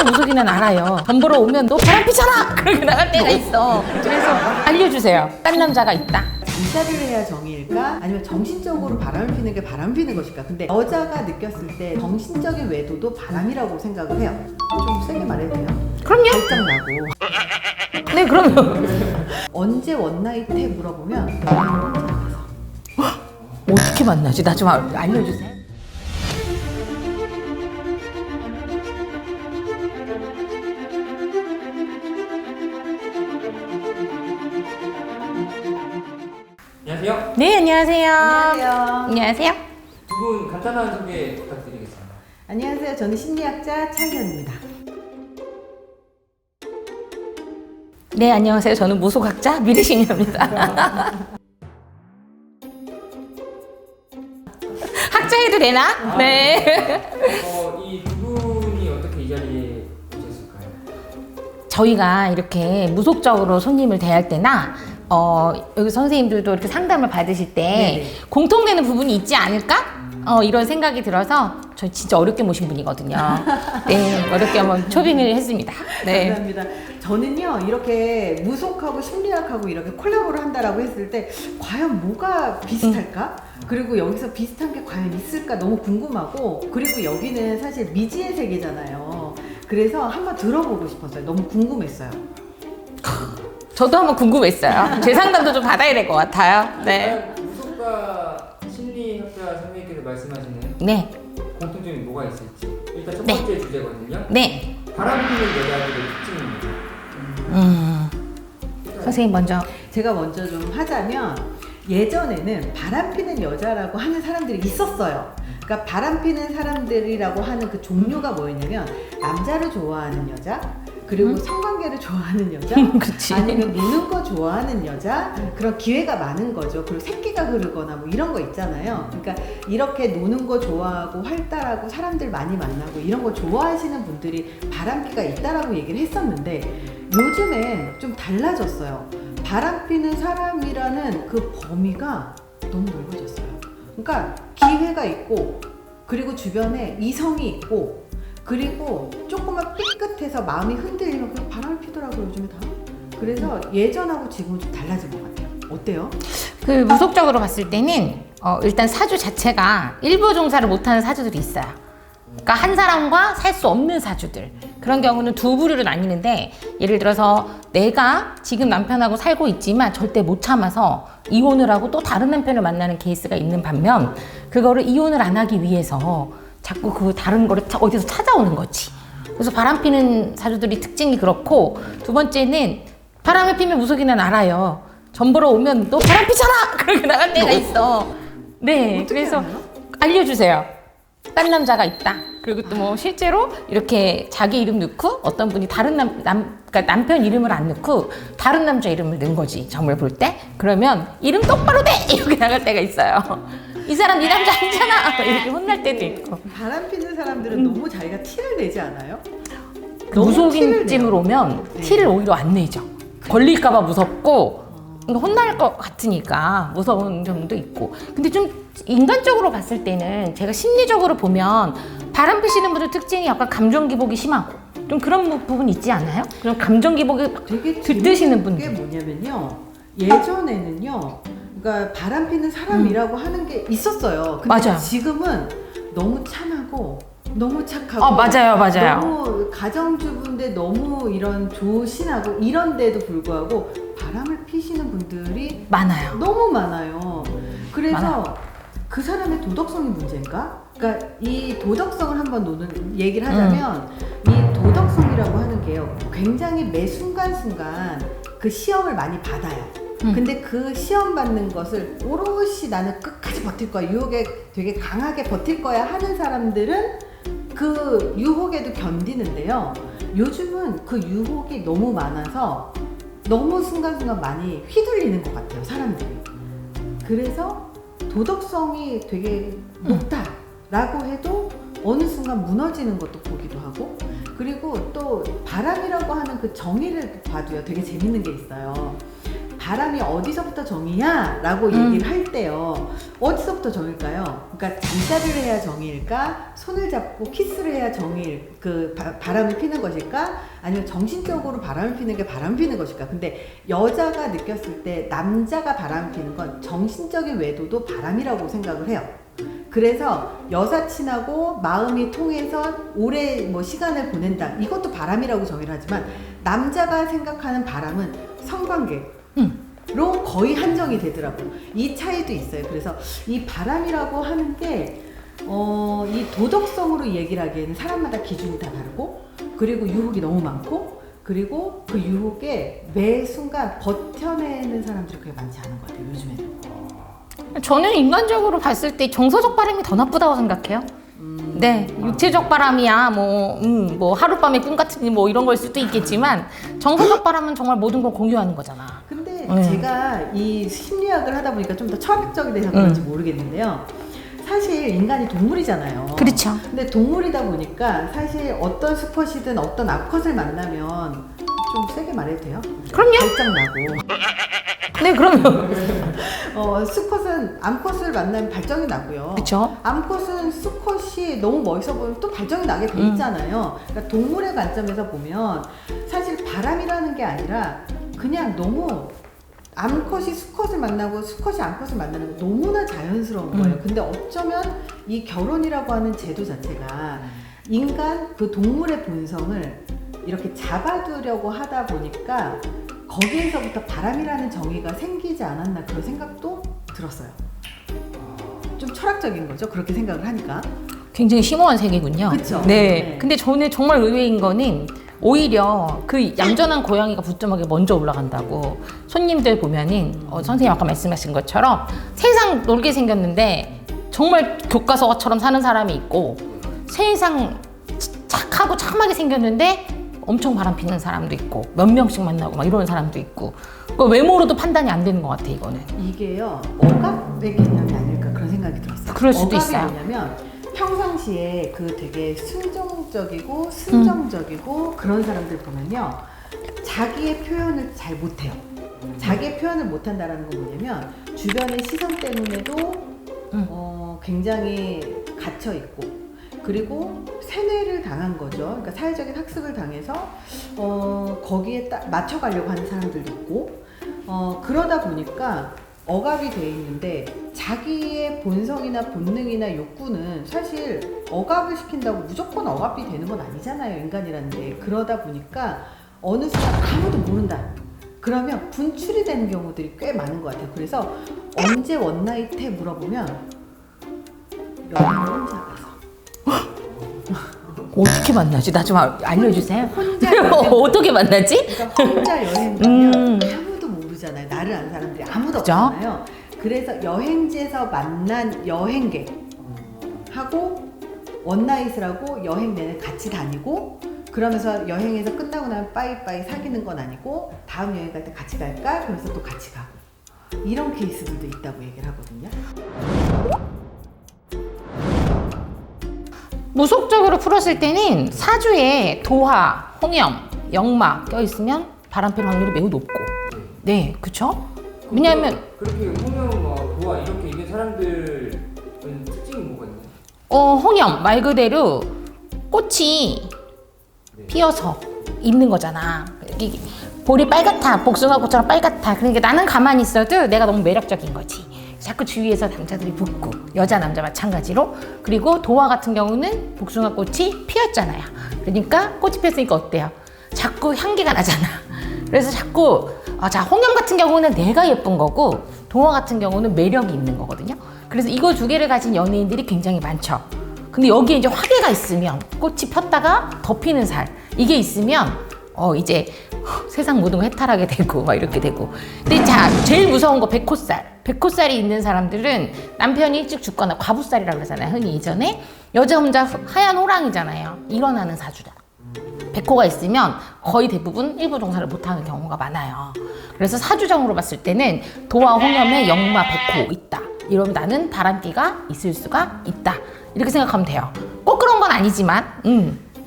무속인은 알아요. 돈 벌어 오면 너 바람 피잖아! 그렇게 나갈 때가 있어. 그래서 알려주세요. 딴 남자가 있다. 잠자를 해야 정일까? 아니면 정신적으로 바람을 피는 게 바람 피는 것일까? 근데 여자가 느꼈을 때 정신적인 외도도 바람이라고 생각을 해요. 좀 세게 말해도 돼요? 그럼요. 발작나고. 네, 그럼요. 언제 원나잇 해 물어보면 혼자 가서. 어떻게 만나지? 나 좀 알려주세요. 안녕하세요. 네, 안녕하세요. 안녕하세요. 안녕하세요. 두 분 간단한 소개 부탁드리겠습니다. 안녕하세요. 저는 심리학자 차희연입니다. 네, 안녕하세요. 저는 무속학자 미래신녀입니다. 학자해도 되나? 네. 이 두 분이 어떻게 이 자리에 오셨을까요? 저희가 이렇게 무속적으로 손님을 대할 때나 여기 선생님들도 이렇게 상담을 받으실 때 네네. 공통되는 부분이 있지 않을까? 이런 생각이 들어서 저 진짜 어렵게 모신 분이거든요. 네, 어렵게 한번 초빙을 했습니다. 네. 감사합니다. 저는요 이렇게 무속하고 심리학하고 이렇게 콜라보를 한다라고 했을 때 과연 뭐가 비슷할까? 그리고 여기서 비슷한 게 과연 있을까 너무 궁금하고, 그리고 여기는 사실 미지의 세계잖아요. 그래서 한번 들어보고 싶었어요. 너무 궁금했어요. 저도 한번 궁금했어요. 제 상담도 좀 받아야 될 것 같아요. 네. 과연 무속과 심리학자 선생님께서 말씀하시는 네. 공통점이 뭐가 있을지 일단 첫 네. 번째 주제거든요. 네. 바람 피는 여자들의 특징입니다. 선생님 먼저. 제가 먼저 좀 하자면, 예전에는 바람피는 여자라고 하는 사람들이 있었어요. 그러니까 바람피는 사람들이라고 하는 그 종류가 뭐였냐면, 남자를 좋아하는 여자, 그리고 성관계를 좋아하는 여자, 그치. 아니면 노는 거 좋아하는 여자, 그런 기회가 많은 거죠. 그리고 새끼가 흐르거나 뭐 이런 거 있잖아요. 그러니까 이렇게 노는 거 좋아하고 활달하고 사람들 많이 만나고 이런 거 좋아하시는 분들이 바람기가 있다라고 얘기를 했었는데, 요즘엔 좀 달라졌어요. 바람피는 사람이라는 그 범위가 너무 넓어졌어요. 그러니까 기회가 있고, 그리고 주변에 이성이 있고, 그리고 조금만 삐끗해서 마음이 흔들리면 그냥 바람을 피더라고요, 요즘에 다. 그래서 예전하고 지금은 좀 달라진 것 같아요. 어때요? 그 무속적으로 봤을 때는 일단 사주 자체가 일부 종사를 못하는 사주들이 있어요. 그러니까 한 사람과 살 수 없는 사주들, 그런 경우는 두 부류로 나뉘는데, 예를 들어서 내가 지금 남편하고 살고 있지만 절대 못 참아서 이혼을 하고 또 다른 남편을 만나는 케이스가 있는 반면, 그거를 이혼을 안 하기 위해서 자꾸 그 다른 거를 어디서 찾아오는 거지. 그래서 바람 피는 사주들이 특징이 그렇고, 두 번째는 바람을 피면 무속인은 알아요. 전 보러 오면 너 바람 피잖아! 그렇게 나갈 때가 있어. 네, 어떻게 그래서 알아요? 알려주세요. 딴 남자가 있다. 그리고 또 뭐 실제로 이렇게 자기 이름 넣고, 어떤 분이 다른 그러니까 남편 이름을 안 넣고 다른 남자 이름을 넣은 거지, 점을 볼 때. 그러면 이름 똑바로 대! 이렇게 나갈 때가 있어요. 이 사람 네 남자 아니잖아! 이렇게 혼날 때도 있고. 바람 피는 사람들은 너무 자기가 티를 내지 않아요? 너무 티를 무속인쯤으로 내요. 오면 네. 티를 오히려 안 내죠. 걸릴까봐 무섭고, 혼날 것 같으니까 무서운 점도 있고. 근데 좀 인간적으로 봤을 때는, 제가 심리적으로 보면 바람 피시는 분들 특징이 약간 감정 기복이 심하고 좀 그런 부분 있지 않아요? 그럼 감정 기복이 되게 들뜨시는 재밌는 게 분들. 뭐냐면요, 예전에는요, 그러니까 바람 피는 사람이라고 하는 게 있었어요. 근데 맞아요. 지금은 너무 참하고 너무 착하고, 맞아요. 너무 가정주부인데 너무 이런 조신하고 이런데도 불구하고 바람을 피시는 분들이 많아요. 너무 많아요. 그래서 많아요. 그 사람의 도덕성이 문제인가? 그러니까 이 도덕성을 한번 얘기를 하자면, 이 도덕성이라고 하는 게요, 굉장히 매 순간순간 그 시험을 많이 받아요. 근데 그 시험 받는 것을 오롯이 나는 끝까지 버틸 거야, 유혹에 되게 강하게 버틸 거야 하는 사람들은 그 유혹에도 견디는데요, 요즘은 그 유혹이 너무 많아서 너무 순간순간 많이 휘둘리는 것 같아요, 사람들이. 그래서 도덕성이 되게 높다라고 해도 어느 순간 무너지는 것도 보기도 하고, 그리고 또 바람이라고 하는 그 정의를 봐도요, 되게 재밌는 게 있어요. 바람이 어디서부터 정이야? 라고 얘기를 할 때요. 어디서부터 정일까요? 그러니까 잠자리를 해야 정일까? 손을 잡고 키스를 해야 정일, 바람을 피는 것일까? 아니면 정신적으로 바람을 피는 게 바람을 피는 것일까? 근데 여자가 느꼈을 때 남자가 바람을 피는 건 정신적인 외도도 바람이라고 생각을 해요. 그래서 여사친하고 마음이 통해서 오래 시간을 보낸다. 이것도 바람이라고 정의를 하지만 남자가 생각하는 바람은 성관계로 거의 한정이 되더라고요. 이 차이도 있어요. 그래서 이 바람이라고 하는 게 이 도덕성으로 얘기를 하기에는 사람마다 기준이 다 다르고 그리고 유혹이 너무 많고 그리고 그 유혹에 매 순간 버텨내는 사람들이 그렇게 많지 않은 것 같아요. 요즘에는. 저는 인간적으로 봤을 때 정서적 바람이 더 나쁘다고 생각해요. 네, 육체적 바람이야 뭐 하룻밤의 꿈 같은 이런 걸 수도 있겠지만 정서적 바람은 정말 모든 걸 공유하는 거잖아. 근데 제가 이 심리학을 하다 보니까 좀 더 철학적이 돼서 그런지 모르겠는데요. 사실 인간이 동물이잖아요. 그렇죠. 근데 동물이다 보니까 사실 어떤 수컷이든 어떤 암컷을 만나면 좀 세게 말해도 돼요? 그럼요. 발작나고. 네, 그럼요. 수컷은 암컷을 만나면 발정이 나고요. 그렇죠. 암컷은 수컷이 너무 멋있어 보이면 또 발정이 나게 돼 있잖아요. 그러니까 동물의 관점에서 보면 사실 바람이라는 게 아니라 그냥 너무 암컷이 수컷을 만나고 수컷이 암컷을 만나는 거 너무나 자연스러운 거예요. 근데 어쩌면 이 결혼이라고 하는 제도 자체가 인간 그 동물의 본성을 이렇게 잡아두려고 하다 보니까 거기에서부터 바람이라는 정의가 생기지 않았나 그런 생각도 들었어요. 좀 철학적인 거죠. 그렇게 생각을 하니까. 굉장히 심오한 세계군요. 그쵸? 네. 네. 근데 저는 정말 의외인 거는 오히려 그 얌전한 고양이가 부뚜막에 먼저 올라간다고 손님들 보면은 선생님 아까 말씀하신 것처럼 세상 놀게 생겼는데 정말 교과서처럼 사는 사람이 있고 세상 착하고 참하게 생겼는데 엄청 바람 피는 사람도 있고 몇 명씩 만나고 막 이러는 사람도 있고 그 외모로도 판단이 안 되는 것 같아 이거는. 이게요 억압의 개념이 아닐까 그런 생각이 들었어요. 그럴 수도 억압이 있어요. 뭐냐면 평상시에 되게 순종적이고 순정적이고 그런 사람들 보면요 자기의 표현을 잘 못해요. 자기의 표현을 못한다라는 건 뭐냐면 주변의 시선 때문에도 굉장히 갇혀 있고 그리고 세뇌를 당한 거죠. 그러니까 사회적인 학습을 당해서 거기에 딱 맞춰가려고 하는 사람들도 있고 그러다 보니까 억압이 돼 있는데 자기의 본성이나 본능이나 욕구는 사실 억압을 시킨다고 무조건 억압이 되는 건 아니잖아요. 인간이라는 게. 그러다 보니까 어느 순간 아무도 모른다. 그러면 분출이 되는 경우들이 꽤 많은 것 같아요. 그래서 언제 원나잇 해 물어보면 여행을 혼자 가서 어떻게 만나지? 나 좀 알려주세요. 혼자 여행 어떻게 만나지? 그러니까 혼자 여행 가면 아무도 모르잖아요. 나를 아는 사람들이 아무도 그죠? 없잖아요. 그래서 여행지에서 만난 여행객하고 원나잇을 하고 여행 내내 같이 다니고 그러면서 여행에서 끝나고 나면 빠이빠이 사귀는 건 아니고 다음 여행 갈 때 같이 갈까? 그래서 또 같이 가고 이런 케이스들도 있다고 얘기를 하거든요. 무속적으로 풀었을 때는 사주에 도화, 홍염, 역마 껴있으면 바람필 확률이 매우 높고 네, 그쵸? 왜냐하면 그렇게 홍영, 도화 이렇게 있는 사람들은 특징이 뭐가 있나요? 홍염 말 그대로 꽃이 피어서 있는 거잖아. 이게 볼이 빨갛다, 복숭아꽃처럼 빨갛다. 그러니까 나는 가만히 있어도 내가 너무 매력적인 거지. 자꾸 주위에서 남자들이 붙고 여자 남자 마찬가지로. 그리고 도화 같은 경우는 복숭아꽃이 피었잖아요. 그러니까 꽃이 피었으니까 어때요? 자꾸 향기가 나잖아. 그래서 자꾸 자 홍염 같은 경우는 내가 예쁜 거고 도화 같은 경우는 매력이 있는 거거든요. 그래서 이거 두 개를 가진 연예인들이 굉장히 많죠. 근데 여기에 이제 화계가 있으면 꽃이 폈다가 덮이는 살 이게 있으면 이제 세상 모든 거 해탈하게 되고 막 이렇게 되고. 근데 자 제일 무서운 거 백호살이 있는 사람들은 남편이 일찍 죽거나 과부살이라고 그러잖아요. 흔히 이전에 여자 혼자 하얀 호랑이잖아요. 일어나는 사주다. 백호가 있으면 거의 대부분 일부 종사를 못하는 경우가 많아요. 그래서 사주적으로 봤을 때는 도화 홍염에 역마 백호 있다. 이러면 나는 바람기가 있을 수가 있다. 이렇게 생각하면 돼요. 꼭 그런 건 아니지만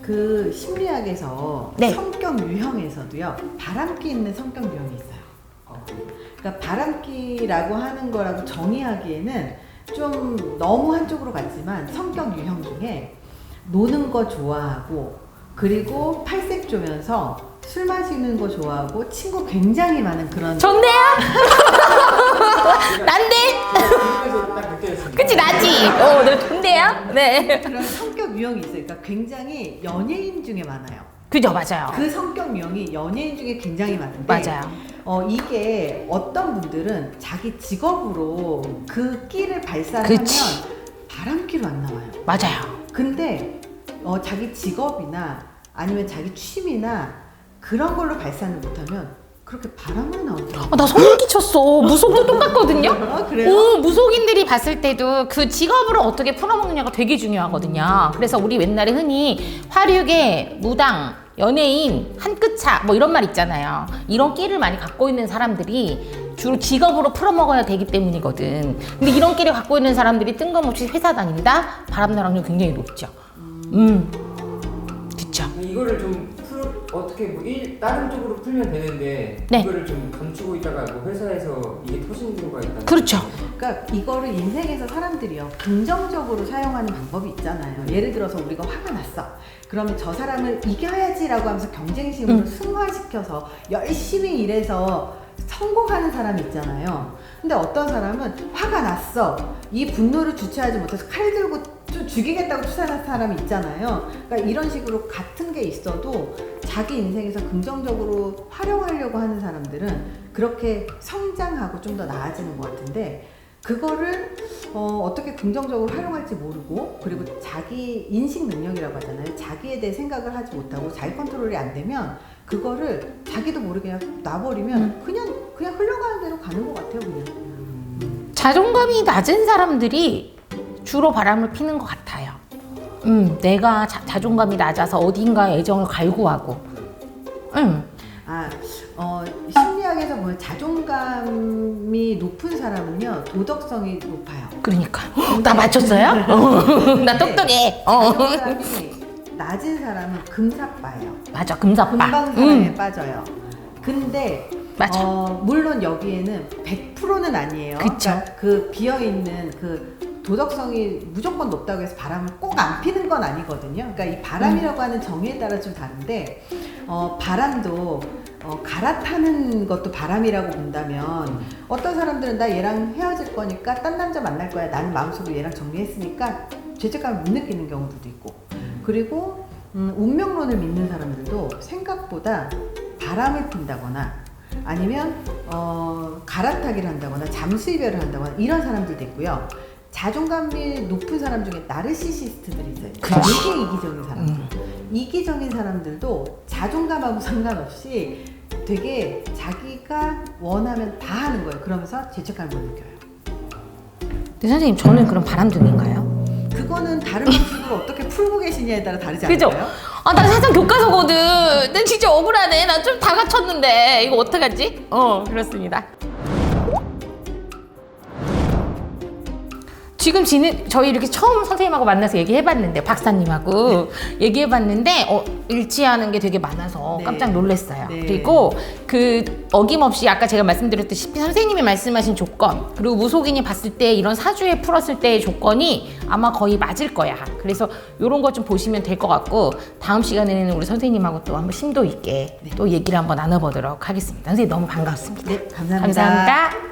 그 심리학에서 네. 성격 유형에서도요 바람기 있는 성격 유형이 있어요. 그러니까 바람기라고 하는 거라고 정의하기에는 좀 너무 한쪽으로 갔지만 성격 유형 중에 노는 거 좋아하고 그리고 팔색조면서 술 마시는 거 좋아하고 친구 굉장히 많은 그런 좋네요. 난데. 그래서 딱 느껴졌습니다. 그치 나지. 네 좋네요. 네. 그런 성격 유형이 있어요. 그러니까 굉장히 연예인 중에 많아요. 그죠 맞아요. 그 성격 유형이 연예인 중에 굉장히 많은데 맞아요. 이게 어떤 분들은 자기 직업으로 그 끼를 발산하면 그치. 바람기로 안 나와요. 맞아요. 근데 자기 직업이나 아니면 자기 취미나 그런 걸로 발산을 못하면 그렇게 바람으로 나오더라고요. 나 소름 끼쳤어. 무속도 똑같거든요. 그래요? 오, 무속인들이 봤을 때도 그 직업을 어떻게 풀어먹느냐가 되게 중요하거든요. 그래서 우리 옛날에 흔히 화류계, 무당, 연예인, 한 끗 차 뭐 이런 말 있잖아요. 이런 끼를 많이 갖고 있는 사람들이 주로 직업으로 풀어먹어야 되기 때문이거든. 근데 이런 끼를 갖고 있는 사람들이 뜬금없이 회사 다닌다? 바람나랑률 굉장히 높죠. 그쵸. 이거를 좀 어떻게 다른 쪽으로 풀면 되는데 네. 이거를 좀 감추고 있다가 뭐 회사에서 이게 터지는 경우가 있다. 그렇죠. 그러니까 이거를 인생에서 사람들이요 긍정적으로 사용하는 방법이 있잖아요. 예를 들어서 우리가 화가 났어. 그러면 저 사람을 이겨야지라고 하면서 경쟁심으로 승화시켜서 열심히 일해서 성공하는 사람이 있잖아요. 근데 어떤 사람은 화가 났어. 이 분노를 주체하지 못해서 칼 들고 좀 죽이겠다고 투사하는 사람이 있잖아요. 그러니까 이런 식으로 같은 게 있어도 자기 인생에서 긍정적으로 활용하려고 하는 사람들은 그렇게 성장하고 좀 더 나아지는 것 같은데 그거를 어떻게 긍정적으로 활용할지 모르고 그리고 자기 인식 능력이라고 하잖아요. 자기에 대해 생각을 하지 못하고 자기 컨트롤이 안 되면 그거를 자기도 모르게 그냥 놔버리면 그냥 흘러가는 대로 가는 것 같아요. 그냥. 자존감이 낮은 사람들이 주로 바람을 피는 것 같아요. 내가 자존감이 낮아서 어딘가에 애정을 갈구하고. 심리학에서 보면 자존감이 높은 사람은요 도덕성이 높아요. 그러니까 나 맞췄어요? 나 똑똑해. 자존감이 낮은 사람은 금사빠예요. 맞아, 금사빠. 금방 사랑에 빠져요. 근데 맞아. 물론 여기에는 100%는 아니에요. 그쵸. 그러니까 그 비어있는 그 도덕성이 무조건 높다고 해서 바람을 꼭 안 피는 건 아니거든요. 그러니까 이 바람이라고 하는 정의에 따라 좀 다른데 바람도 갈아타는 것도 바람이라고 본다면 어떤 사람들은 나 얘랑 헤어질 거니까 딴 남자 만날 거야. 나는 마음속으로 얘랑 정리했으니까 죄책감을 못 느끼는 경우들도 있고 그리고 운명론을 믿는 사람들도 생각보다 바람을 핀다거나 아니면 갈아타기를 한다거나 잠수이별을 한다거나 이런 사람들도 있고요. 자존감이 높은 사람 중에 나르시시스트들이 있어요. 되게 이기적인 사람들. 이기적인 사람들도 자존감하고 상관없이 되게 자기가 원하면 다 하는 거예요. 그러면서 죄책감을 못 느껴요. 근데 선생님 저는 그럼 바람둥인가요? 그거는 다른 방식으로 어떻게 풀고 계시냐에 따라 다르지 그죠? 않을까요? 나 세상 교과서거든. 난 진짜 억울하네. 나 좀 다 갖췄는데 이거 어떡하지? 그렇습니다. 지금 저희 이렇게 처음 선생님하고 만나서 얘기해봤는데 박사님하고 얘기해봤는데 일치하는 게 되게 많아서 네. 깜짝 놀랐어요. 네. 그리고 그 어김없이 아까 제가 말씀드렸다시피 선생님이 말씀하신 조건 그리고 무속인이 봤을 때 이런 사주에 풀었을 때의 조건이 아마 거의 맞을 거야. 그래서 이런 거 좀 보시면 될 것 같고 다음 시간에는 우리 선생님하고 또 한번 심도 있게 또 얘기를 한번 나눠보도록 하겠습니다. 선생님 너무 반갑습니다. 네, 감사합니다. 감사합니다.